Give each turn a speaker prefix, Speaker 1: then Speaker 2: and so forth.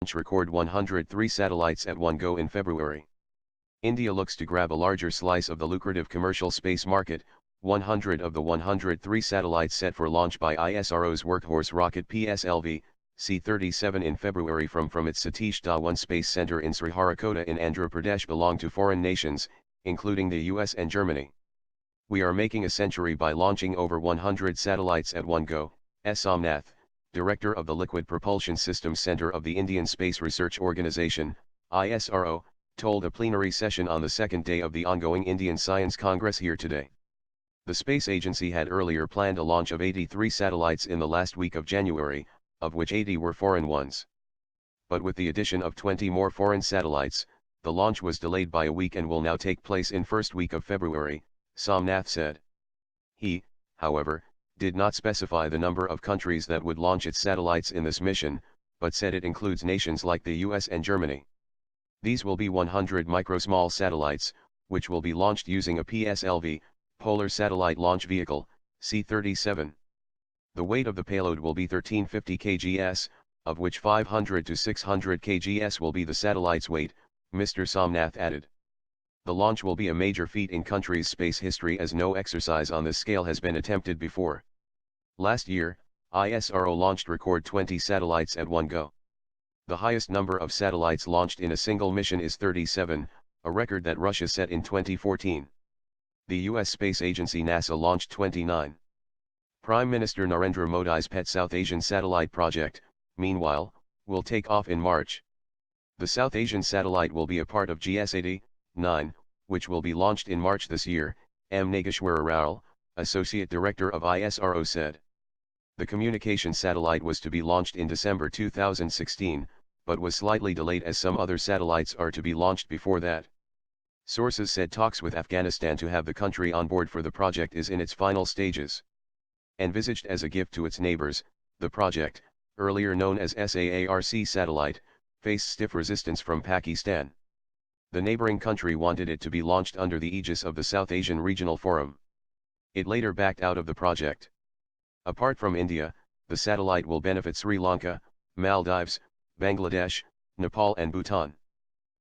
Speaker 1: launch record 103 satellites at one go in February. India looks to grab a larger slice of the lucrative commercial space market. 100 of the 103 satellites set for launch by ISRO's workhorse rocket PSLV, C-37 in February from its Satish Dhawan Space Center in Sriharikota in Andhra Pradesh belong to foreign nations, including the US and Germany. We are making a century by launching over 100 satellites at one go, S. Somnath, director of the Liquid Propulsion Systems Center of the Indian Space Research Organisation, ISRO, told a plenary session on the second day of the ongoing Indian Science Congress here today. The space agency had earlier planned a launch of 83 satellites in the last week of January, of which 80 were foreign ones. But with the addition of 20 more foreign satellites, the launch was delayed by a week and will now take place in first week of February, Somnath said. He, however, did not specify the number of countries that would launch its satellites in this mission, but said it includes nations like the US and Germany. These will be 100 micro-small satellites, which will be launched using a PSLV, Polar Satellite Launch Vehicle, C-37. The weight of the payload will be 1350 kgs, of which 500 to 600 kgs will be the satellite's weight, Mr. Somnath added. The launch will be a major feat in country's space history as no exercise on this scale has been attempted before. Last year, ISRO launched record 20 satellites at one go. The highest number of satellites launched in a single mission is 37, a record that Russia set in 2014. The US space agency NASA launched 29. Prime Minister Narendra Modi's pet South Asian satellite project, meanwhile, will take off in March. The South Asian satellite will be a part of GS-80-9, which will be launched in March this year, M. Nageshwara Rao, Associate Director of ISRO said. The communication satellite was to be launched in December 2016, but was slightly delayed as some other satellites are to be launched before that. Sources said talks with Afghanistan to have the country on board for the project is in its final stages. Envisaged as a gift to its neighbors, the project, earlier known as SAARC satellite, faced stiff resistance from Pakistan. The neighboring country wanted it to be launched under the aegis of the South Asian Regional Forum. It later backed out of the project. Apart from India, the satellite will benefit Sri Lanka, Maldives, Bangladesh, Nepal and Bhutan.